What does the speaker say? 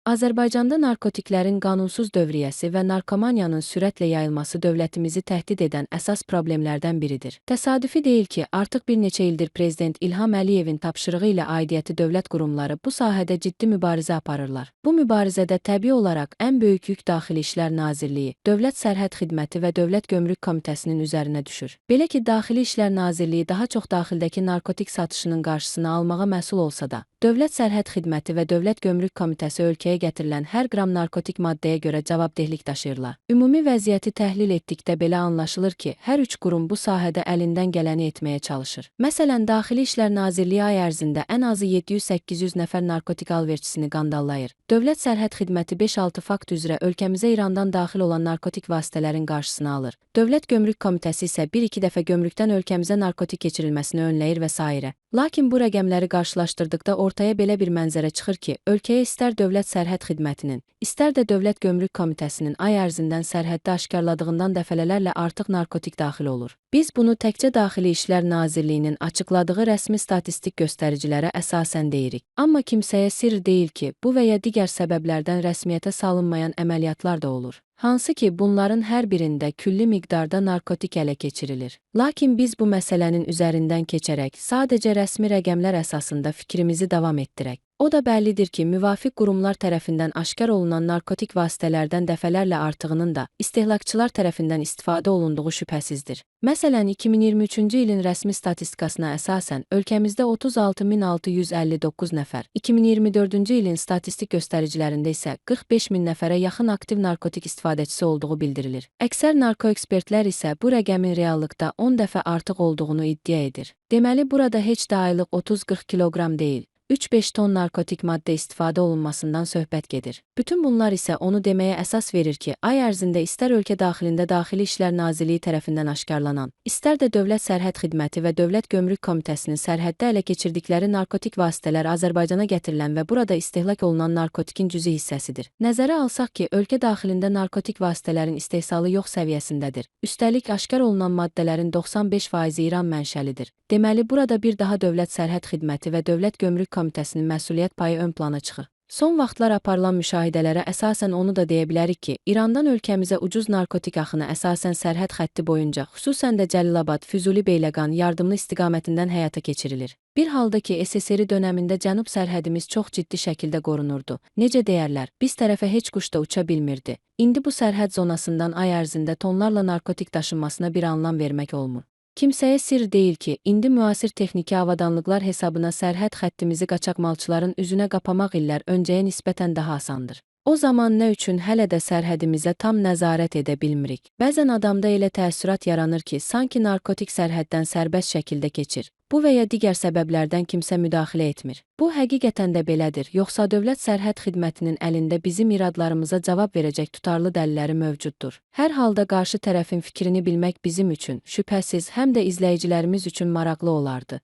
Azərbaycanda narkotiklərin qanunsuz dövriyyəsi və narkomaniyanın sürətlə yayılması dövlətimizi təhdid edən əsas problemlərdən biridir. Təsadüfi deyil ki, artıq bir neçə ildir Prezident İlham Əliyevin tapşırığı ilə aidiyyəti dövlət qurumları bu sahədə ciddi mübarizə aparırlar. Bu mübarizədə təbii olaraq ən böyük yük Daxili İşlər Nazirliyi, Dövlət Sərhəd Xidməti və Dövlət Gömrük Komitəsinin üzərinə düşür. Belə ki, Daxili İşlər Nazirliyi daha çox daxildəki narkotik satışının qarşısını almağa məsul olsa da, Dövlət Sərhəd Xidməti və Dövlət Gömrük Komitəsi ölkəyə gətirilən hər qram narkotik maddəyə görə cavabdehlik daşıyırlar. Ümumi vəziyyəti təhlil etdikdə belə anlaşılır ki, hər üç qurum bu sahədə əlindən gələni etməyə çalışır. Məsələn, Daxili İşlər Nazirliyi ay ərzində ən azı 700-800 nəfər narkotik alverçisini qandallayır. Dövlət Sərhəd Xidməti 5-6 fakt üzrə ölkəmizə İrandan daxil olan narkotik vasitələrin qarşısını alır. Dövlət Gömrük Komitəsi isə 1-2 dəfə gömrükdən ölkəmizə narkotik keçirilməsini önləyir və s. Lakin bu rəqəmləri qarşılaşdırdıqda ortaya belə bir mənzərə çıxır ki, ölkəyə istər Dövlət Sərhəd Xidmətinin, istər də Dövlət Gömrük Komitəsinin ay ərzindən sərhəddə aşkarladığından dəfələrlə artıq narkotik daxil olur. Biz bunu təkcə Daxili İşlər Nazirliyinin açıqladığı rəsmi statistik göstəricilərə əsasən deyirik. Amma kimsəyə sirr deyil ki, bu və ya digər səbəblərdən rəsmiyyətə salınmayan əməliyyatlar da olur. Hansı ki, bunların hər birində külli miqdarda narkotik ələ keçirilir. Lakin biz bu məsələnin üzərindən keçərək sadəcə rəsmi rəqəmlər əsasında fikrimizi davam etdirək. O da bəllidir ki, müvafiq qurumlar tərəfindən aşkar olunan narkotik vasitələrdən dəfələrlə artığının da istehlakçılar tərəfindən istifadə olunduğu şübhəsizdir. Məsələn, 2023-cü ilin rəsmi statistikasına əsasən ölkəmizdə 36.659 nəfər, 2024-cü ilin statistik göstəricilərində isə 45.000 nəfərə yaxın aktiv narkotik istifadəçisi olduğu bildirilir. Əksər narkoekspertlər isə bu rəqəmin reallıqda 10 dəfə artıq olduğunu iddia edir. Deməli, burada heç də aylıq 30-40 kiloqram deyil, 3-5 ton narkotik maddə istifadə olunmasından söhbət gedir. Bütün bunlar isə onu deməyə əsas verir ki, ay ərzində istər ölkə daxilində Daxili İşlər Nazirliyi tərəfindən aşkarlanan, istər də Dövlət Sərhəd Xidməti və Dövlət Gömrük Komitəsinin sərhəddə ələ keçirdikləri narkotik vasitələr Azərbaycana gətirilən və burada istehlak olunan narkotikin cüzi hissəsidir. Nəzərə alsaq ki, ölkə daxilində narkotik vasitələrin istehsalı yox səviyyəsindədir. Üstəlik, aşkar olunan maddələrin 95%-i İran mənşəlidir. Deməli, burada bir daha Dövlət Sərhəd Xidməti və Dövlət Gömrük Komitəsinin məsuliyyət payı ön plana çıxır. Son vaxtlar aparılan müşahidələrə əsasən onu da deyə bilərik ki, İrandan ölkəmizə ucuz narkotik axını əsasən sərhəd xətti boyunca, xüsusən də Cəlilabad, Füzuli, Beyləqan yardımlı istiqamətindən həyata keçirilir. Bir halda ki, SSR dönəmində cənub sərhədimiz çox ciddi şəkildə qorunurdu. Necə deyərlər, biz tərəfə heç quş da uça bilmirdi. İndi bu sərhəd zonasından ay ərzində tonlarla narkotik daşınmasına bir anlam vermək olmur. Kimsəyə sirr deyil ki, indi müasir texniki avadanlıqlar hesabına sərhəd xəttimizi qaçaqmalçıların üzünə qapamaq illər öncəyə nisbətən daha asandır. O zaman nə üçün hələ də sərhədimizə tam nəzarət edə bilmirik? Bəzən adamda elə təəssürat yaranır ki, sanki narkotik sərhəddən sərbəst şəkildə keçir. Bu və ya digər səbəblərdən kimsə müdaxilə etmir. Bu həqiqətən də belədir, yoxsa Dövlət Sərhəd Xidmətinin əlində bizim iradlarımıza cavab verəcək tutarlı dəlilləri mövcuddur. Hər halda qarşı tərəfin fikrini bilmək bizim üçün, şübhəsiz, həm də izləyicilərimiz üçün maraqlı olardı.